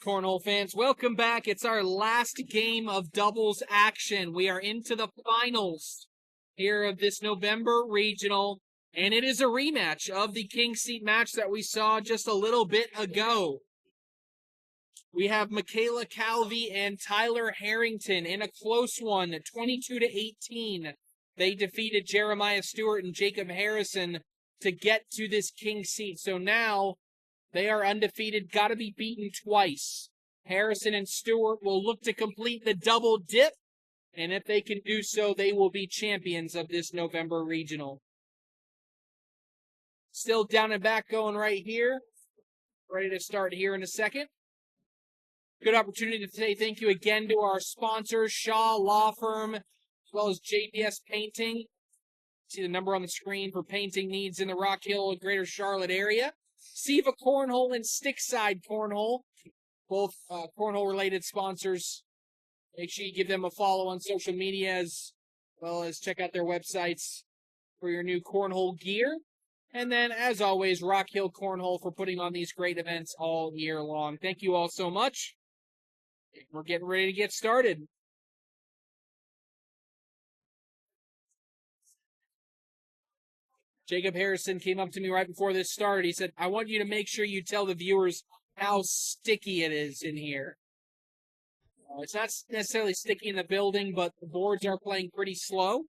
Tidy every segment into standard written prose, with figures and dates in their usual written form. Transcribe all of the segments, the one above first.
Cornhole fans, welcome back. It's our last game of doubles action. We are into the finals here of this November regional, and it is a rematch of the King Seat match that we saw just a little bit ago. We have Michaela Calvie and Tyler Harrington in a close one, 22-18. They defeated Jeremiah Stewart and Jacob Harrison to get to this King Seat. So now they are undefeated, got to be beaten twice. Harrison and Stewart will look to complete the double dip, and if they can do so, they will be champions of this November regional. Still down and back going right here. Ready to start here in a second. Good opportunity to say thank you again to our sponsors, Shaw Law Firm, as well as JBS Painting. See the number on the screen for painting needs in the Rock Hill and Greater Charlotte area. Siva Cornhole and Stickside Cornhole, both cornhole-related sponsors. Make sure you give them a follow on social media as well as check out their websites for your new cornhole gear. And then, as always, Rock Hill Cornhole for putting on these great events all year long. Thank you all so much. We're getting ready to get started. Jacob Harrison came up to me right before this started. He said, I want you to make sure you tell the viewers how sticky it is in here. It's not necessarily sticky in the building, but the boards are playing pretty slow.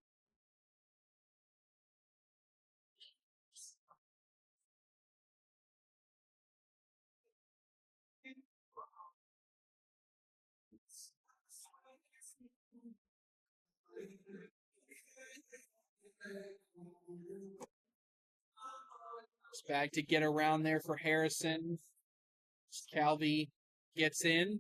It's back to get around there for Harrison. Calvie gets in.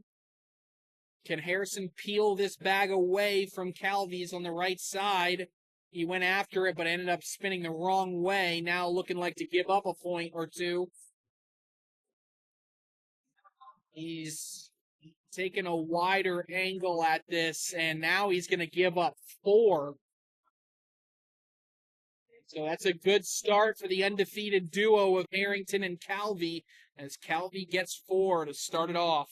Can Harrison peel this bag away from Calvie's on the right side? He went after it, but ended up spinning the wrong way. Now looking like to give up a point or two. He's taking a wider angle at this, and now he's going to give up 4. So that's a good start for the undefeated duo of Harrington and Calvie, as Calvie gets 4 to start it off.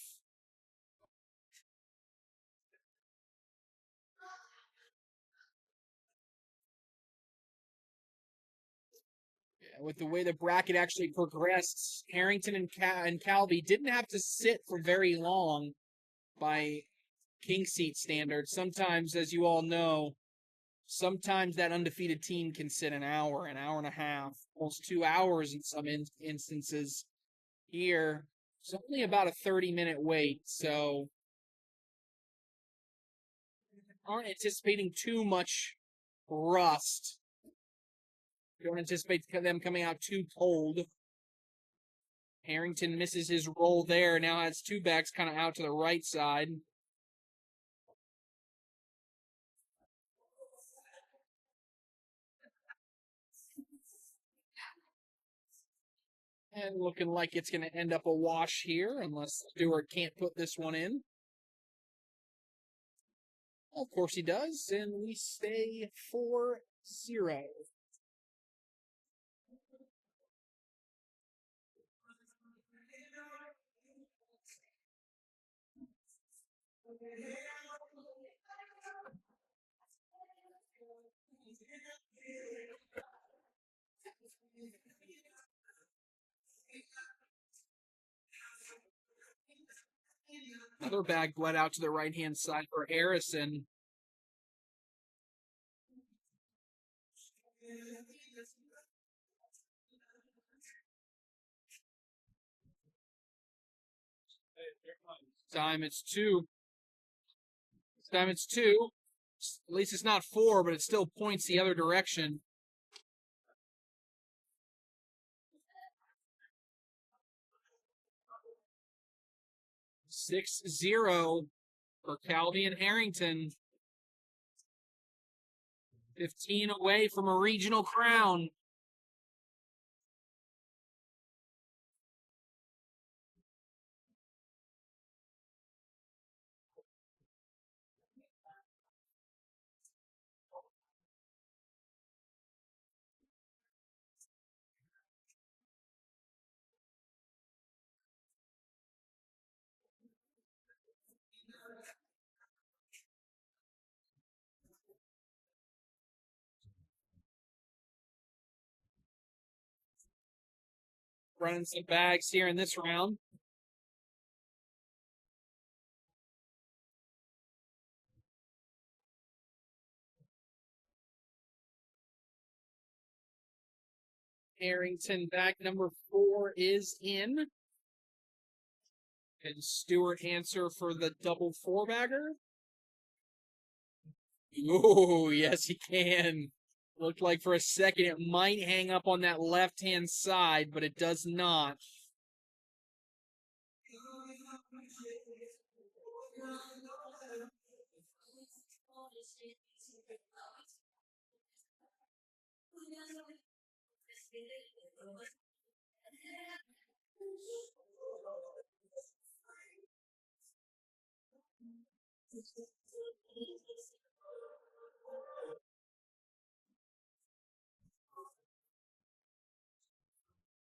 With the way the bracket actually progressed, Harrington and Calvie didn't have to sit for very long by King Seat standards. Sometimes, as you all know, sometimes that undefeated team can sit an hour and a half, almost 2 hours in some instances. Here, it's only about a 30-minute wait, so aren't anticipating too much rust. Don't anticipate them coming out too cold. Harrington misses his roll there. Now has 2 backs kind of out to the right side. And looking like it's going to end up a wash here, unless Stewart can't put this one in. Of course he does, and we stay 4-0. Another bag bled out to the right-hand side for Harrison. This time it's 2. This time it's 2. At least it's not 4, but it still points the other direction. (6-0) for Calvie and Harrington. 15 away from a regional crown. Running some bags here in this round. Harrington bag number 4 is in. Can Stewart answer for the double 4-bagger? Oh, yes, he can. Looked like for a second it might hang up on that left-hand side, but it does not.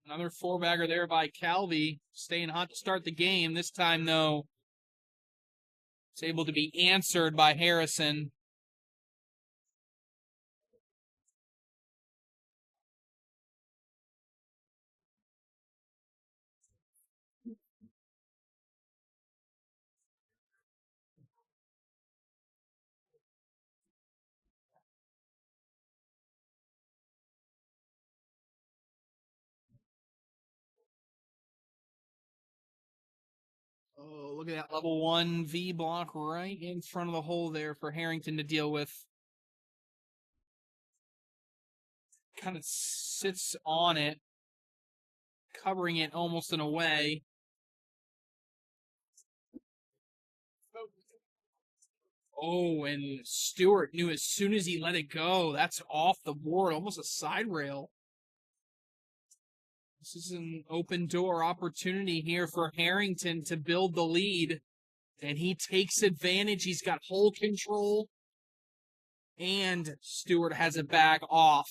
Another 4-bagger there by Calvie, staying hot to start the game. This time, though, it's able to be answered by Harrison. Oh, look at that level 1 V block right in front of the hole there for Harrington to deal with. Kind of sits on it, covering it almost in a way. Oh, and Stewart knew as soon as he let it go, that's off the board, almost a side rail. This is an open door opportunity here for Harrington to build the lead, and he takes advantage. He's got hole control, and Stewart has it back off.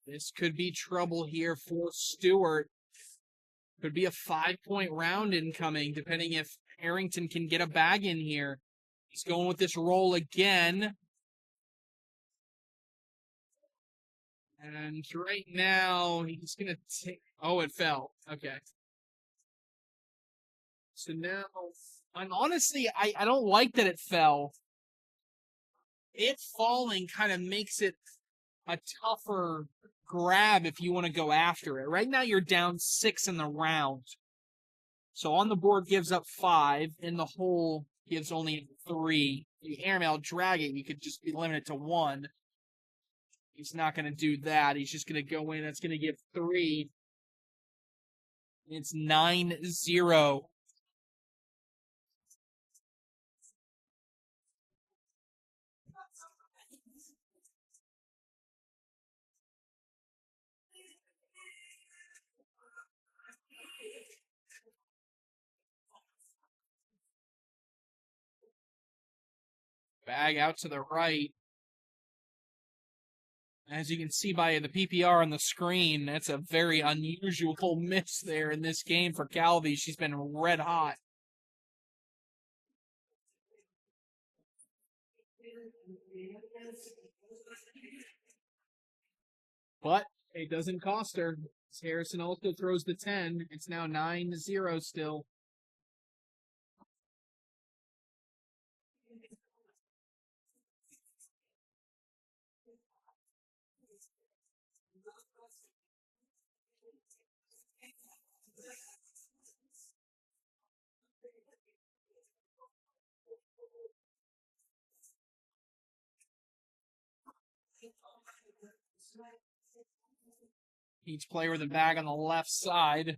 This could be trouble here for Stewart. Could be a 5-point round incoming, depending if Harrington can get a bag in here. He's going with this roll again. And right now, he's going to take... Oh, it fell. Okay. So now... And honestly, I don't like that it fell. It falling kind of makes it a tougher grab if you want to go after it. Right now, you're down 6 in the round. So on the board gives up 5, and the hole gives only 3. You airmail drag it, you could just be limited to 1. He's not going to do that. He's just going to go in. That's going to give 3. It's 9-0. Bag out to the right. As you can see by the PPR on the screen, that's a very unusual miss there in this game for Calvie. She's been red hot. But it doesn't cost her. Harrison also throws the 10. It's now 9-0 still. Each player with a bag on the left side.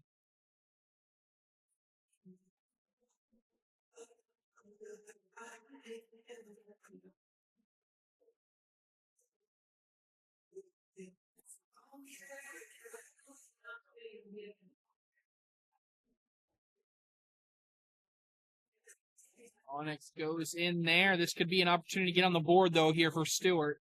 Onyx goes in there. This could be an opportunity to get on the board, though, here for Stewart.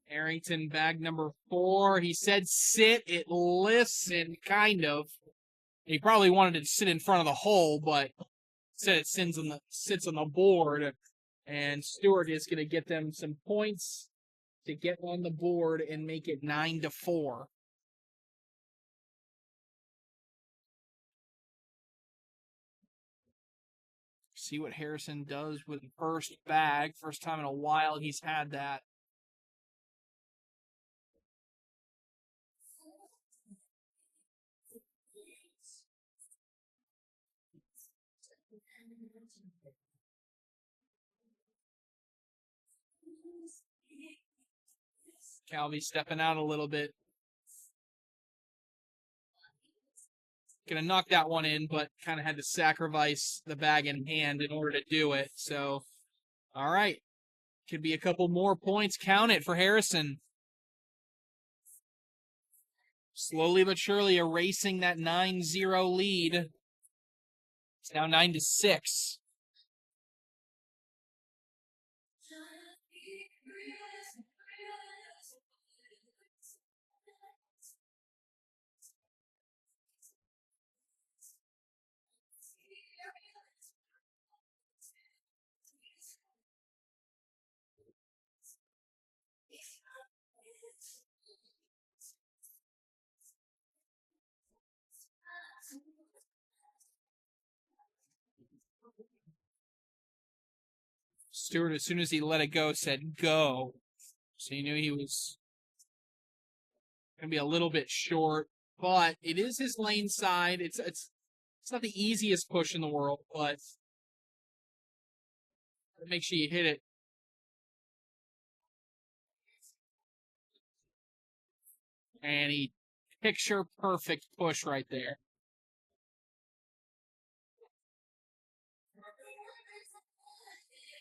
Harrington, bag number 4. He said sit. It listened, kind of. He probably wanted it to sit in front of the hole, but instead it sits on the board. And Stewart is going to get them some points to get on the board and make it 9-4. See what Harrison does with the first bag. First time in a while he's had that. Calvie stepping out a little bit. Gonna knock that one in, but kind of had to sacrifice the bag in hand in order to do it. So, all right. Could be a couple more points. Count it for Harrison. Slowly but surely erasing that 9-0 lead. It's now 9-6. Stewart, as soon as he let it go, said go. So he knew he was going to be a little bit short, but it is his lane side. It's not the easiest push in the world, but make sure you hit it. And he picture perfect push right there.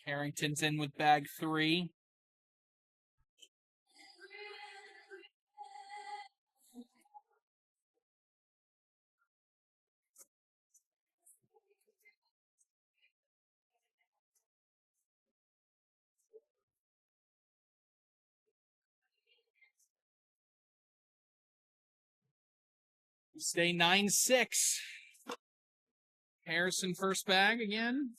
Harrington's in with bag 3. Stay 9-6. Harrison first bag again.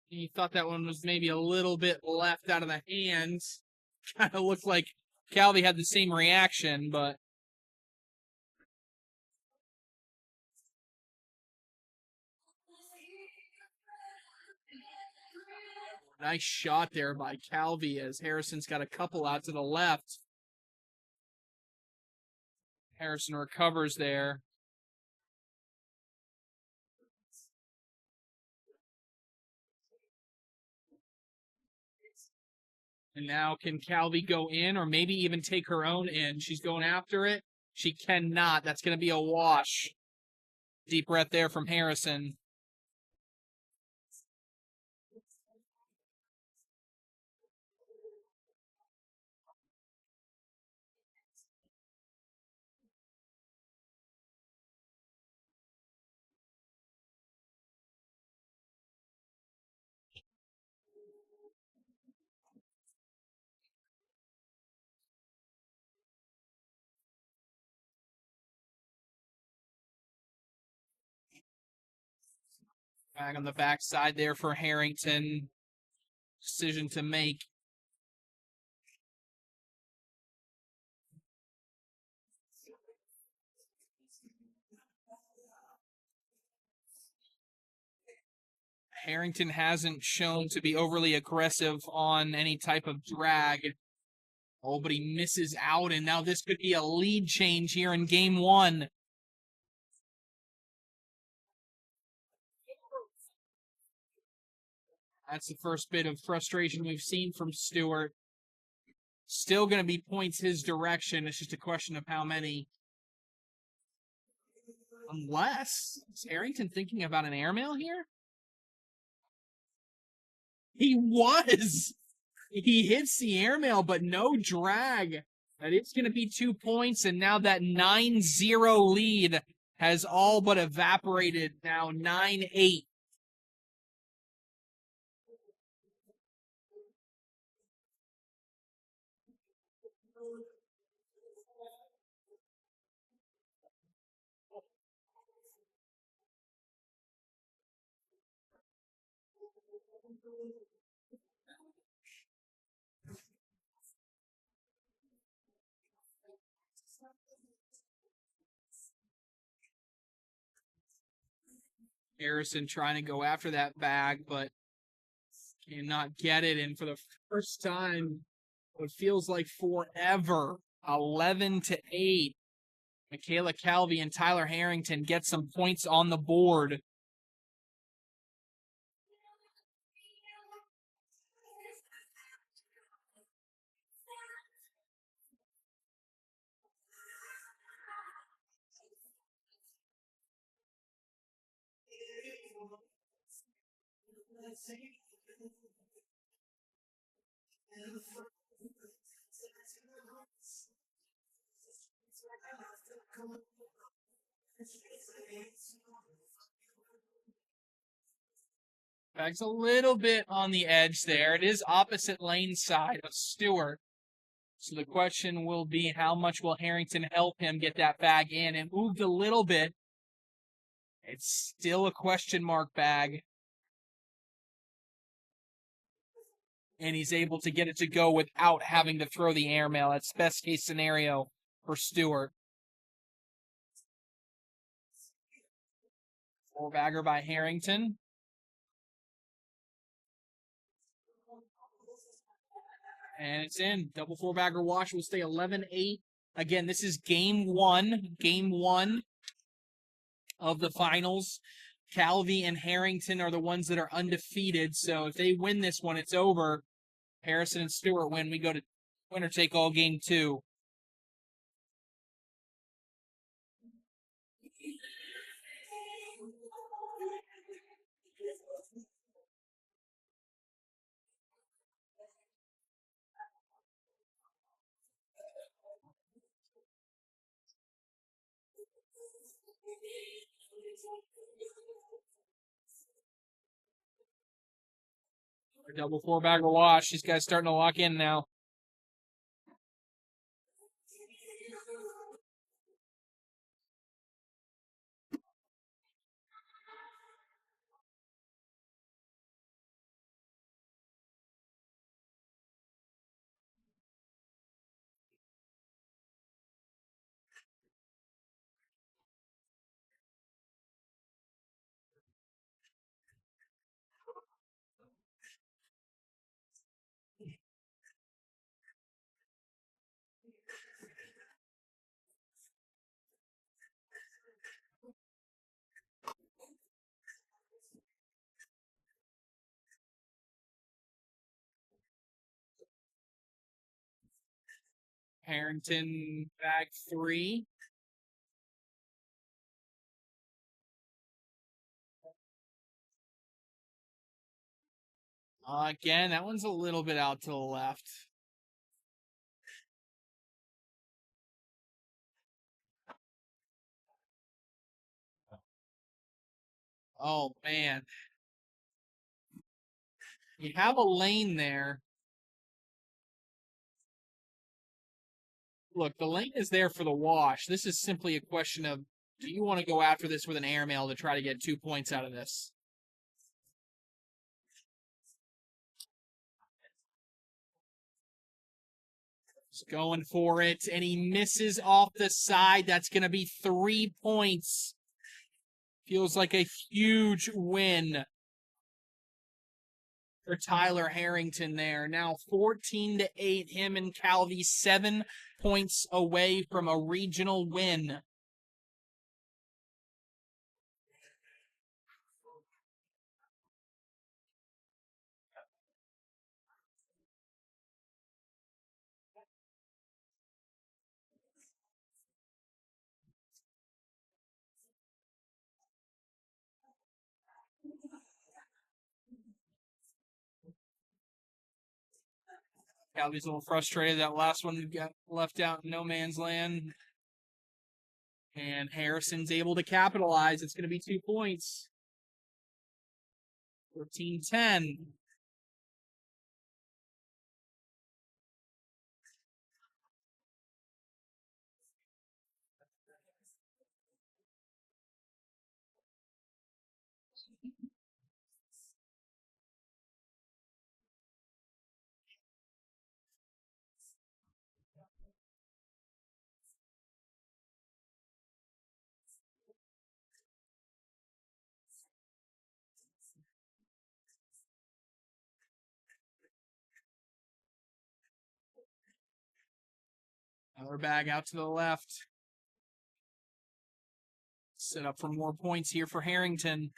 He thought that one was maybe a little bit left out of the hands. Kind of looked like Calvie had the same reaction, but nice shot there by Calvie as Harrison's got a couple out to the left. Harrison recovers there. And now can Calvie go in or maybe even take her own in? She's going after it. She cannot. That's going to be a wash. Deep breath there from Harrison. Back on the backside there for Harrington. Decision to make. Harrington hasn't shown to be overly aggressive on any type of drag. Oh, but he misses out, and now this could be a lead change here in game 1. That's the first bit of frustration we've seen from Stewart. Still going to be points his direction. It's just a question of how many. Unless, is Harrington thinking about an airmail here? He was. He hits the airmail, but no drag. That is going to be 2 points, and now that 9-0 lead has all but evaporated. Now 9-8. Harrison trying to go after that bag, but cannot get it. And for the first time, what feels like forever, 11-8. Michaela Calvie and Tyler Harrington get some points on the board. Bag's a little bit on the edge there. It is opposite lane side of Stewart. So the question will be, how much will Harrington help him get that bag in? It moved a little bit. It's still a question mark bag. And he's able to get it to go without having to throw the airmail. That's best case scenario for Stewart. 4-bagger by Harrington. And it's in. Double 4-bagger wash will stay 11-8. Again, this is game one. Game one of the finals. Calvie and Harrington are the ones that are undefeated. So if they win this one, it's over. Harrison and Stewart win. We go to winner take all game two. Double 4-bagger wash. These guys starting to lock in now. Harrington bag 3. Again, that one's a little bit out to the left. Oh, man. You have a lane there. Look, the lane is there for the wash. This is simply a question of, do you want to go after this with an airmail to try to get 2 points out of this? He's going for it, and he misses off the side. That's going to be 3 points. Feels like a huge win for Tyler Harrington there. Now 14-8. Him and Calvie 7 points away from a regional win. Calvie's a little frustrated. That last one got left out in no man's land. And Harrison's able to capitalize. It's going to be 2 points. 14-10. Another bag out to the left. Set up for more points here for Harrington.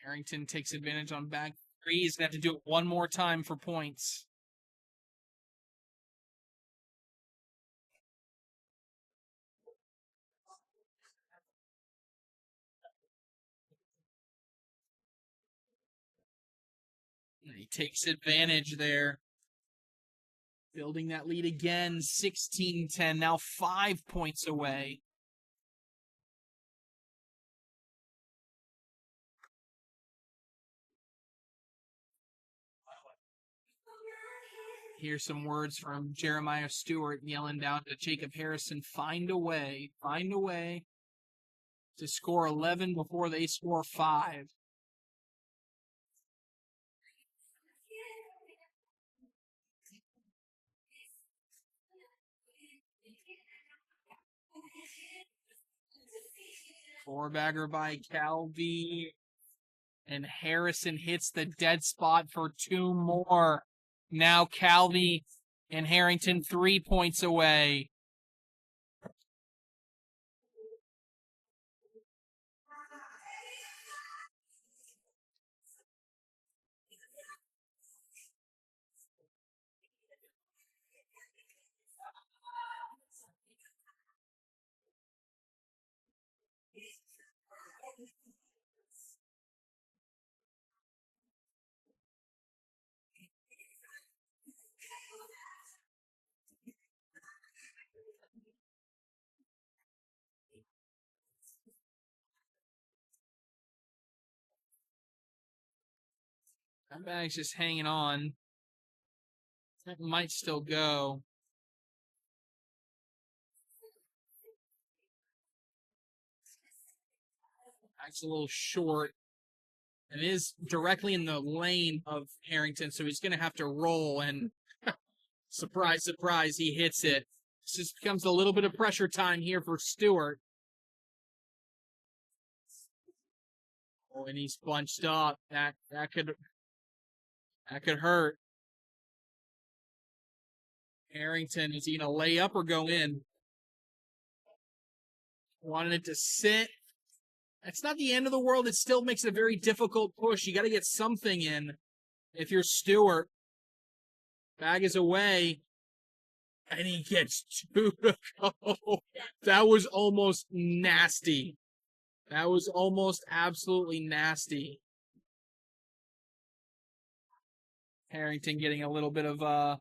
Harrington takes advantage on bag 3. He's going to have to do it one more time for points. He takes advantage there. Building that lead again, 16-10, now 5 points away. Here's some words from Jeremiah Stewart yelling down to Jacob Harrison, find a way to score 11 before they score 5. Four-bagger by Calvie. And Harrison hits the dead spot for 2 more. Now Calvie and Harrington 3 points away. That bag's just hanging on. That might still go. That's a little short. It is directly in the lane of Harrington, so he's going to have to roll, and surprise, surprise, he hits it. This just becomes a little bit of pressure time here for Stewart. Oh, and he's bunched up. That could hurt. Harrington, is he going to lay up or go in? Wanted it to sit. That's not the end of the world. It still makes it a very difficult push. You got to get something in if you're Stewart. Bag is away. And he gets 2 to go. That was almost nasty. That was almost absolutely nasty. Harrington getting a little bit of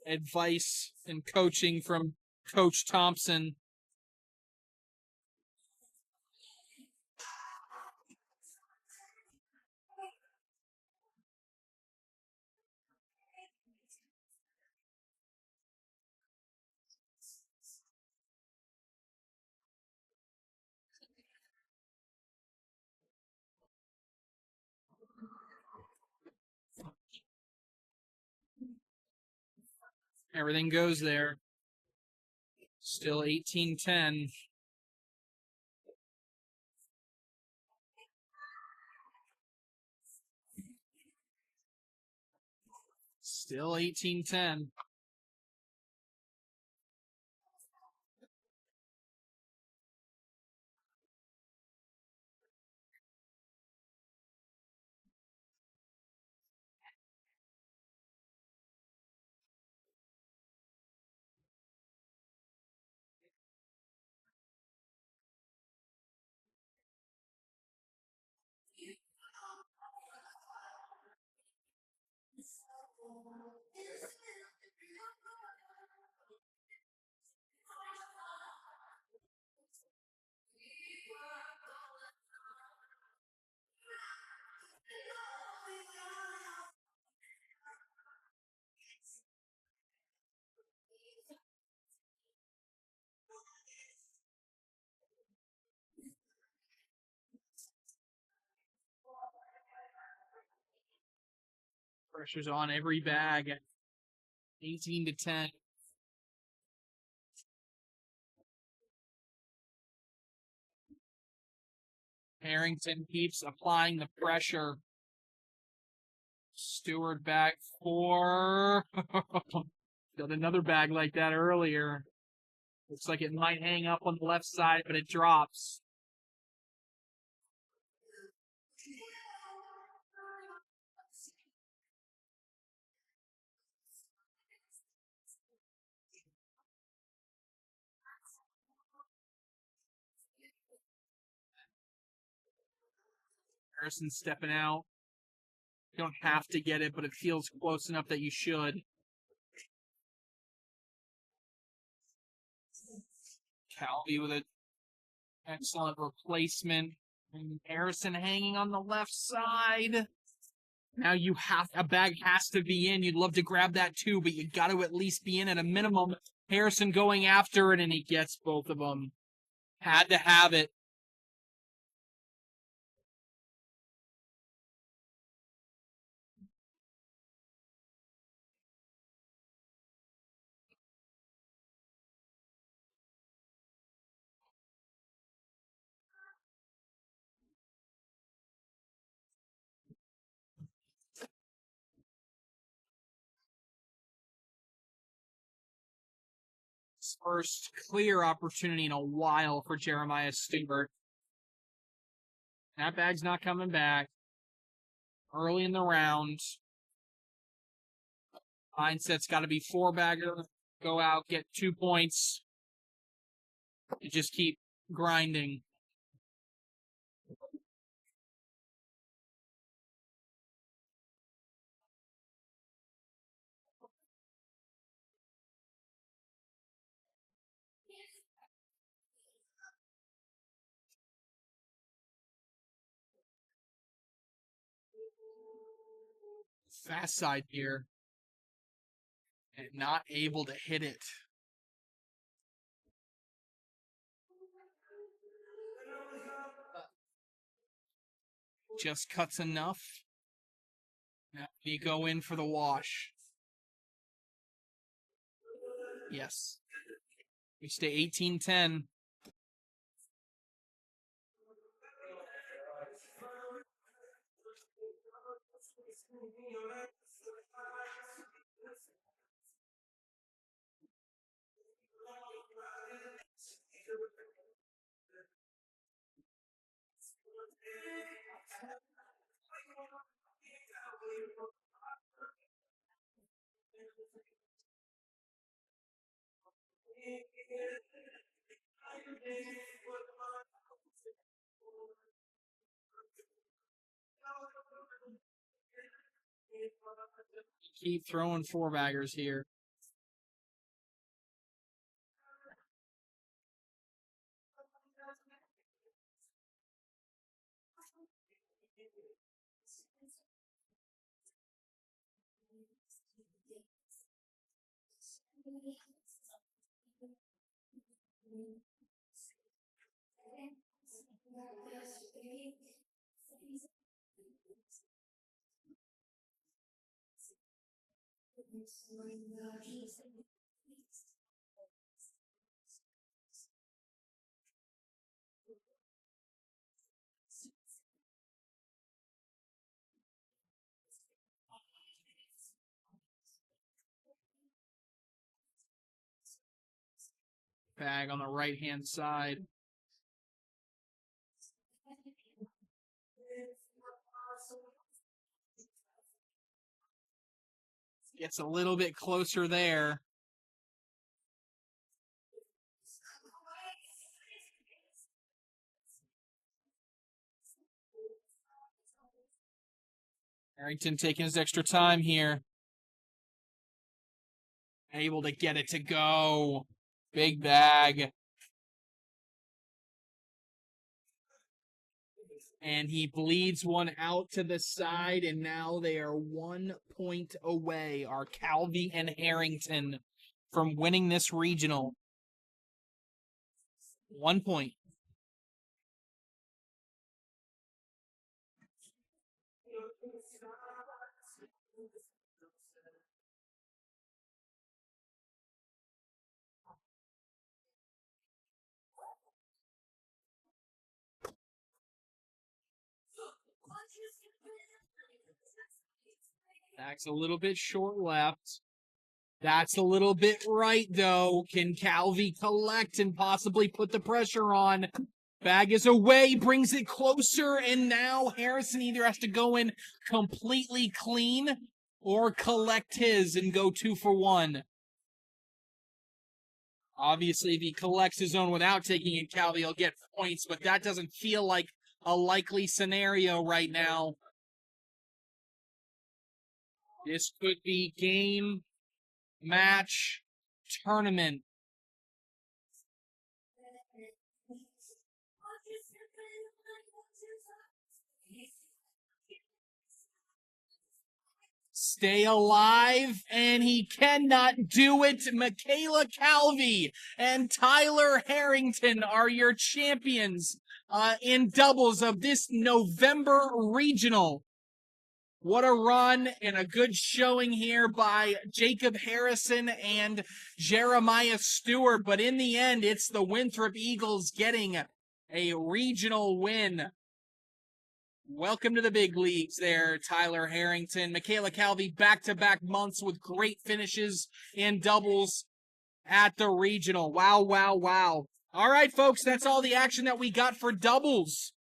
advice and coaching from Coach Thompson. Everything goes there. Still 18-10. Still 18-10. Pressure's on every bag. 18-10. Harrington keeps applying the pressure. Stewart back 4. Got another bag like that earlier. Looks like it might hang up on the left side, but it drops. Harrison stepping out. You don't have to get it, but it feels close enough that you should. Calvie with an excellent replacement. And Harrison hanging on the left side. Now a bag has to be in. You'd love to grab that too, but you got to at least be in at a minimum. Harrison going after it, and he gets both of them. Had to have it. First clear opportunity in a while for Jeremiah Stewart. That bag's not coming back. Early in the round. Mindset's got to be 4-bagger. Go out, get 2 points. And just keep grinding. Fast side here. And not able to hit it. Just cuts enough. Now you go in for the wash. Yes. We stay 18-10. Keep throwing 4-baggers here. Bag on the right-hand side. Gets a little bit closer there. Harrington taking his extra time here. Able to get it to go. Big bag. And he bleeds one out to the side, and now they are 1 point away, are Calvie and Harrington, from winning this regional. 1 point. Back's a little bit short left. That's a little bit right, though. Can Calvie collect and possibly put the pressure on? Bag is away, brings it closer, and now Harrison either has to go in completely clean or collect his and go 2 for 1. Obviously, if he collects his own without taking in Calvie, he'll get points, but that doesn't feel like a likely scenario right now. This could be game, match, tournament. Stay alive, and he cannot do it. Michaela Calvie and Tyler Harrington are your champions in doubles of this November regional. What a run and a good showing here by Jacob Harrison and Jeremiah Stewart. But in the end, it's the Winthrop Eagles getting a regional win. Welcome to the big leagues there, Tyler Harrington. Michaela Calvie, back-to-back months with great finishes in doubles at the regional. Wow, wow, wow. All right, folks, that's all the action that we got for doubles.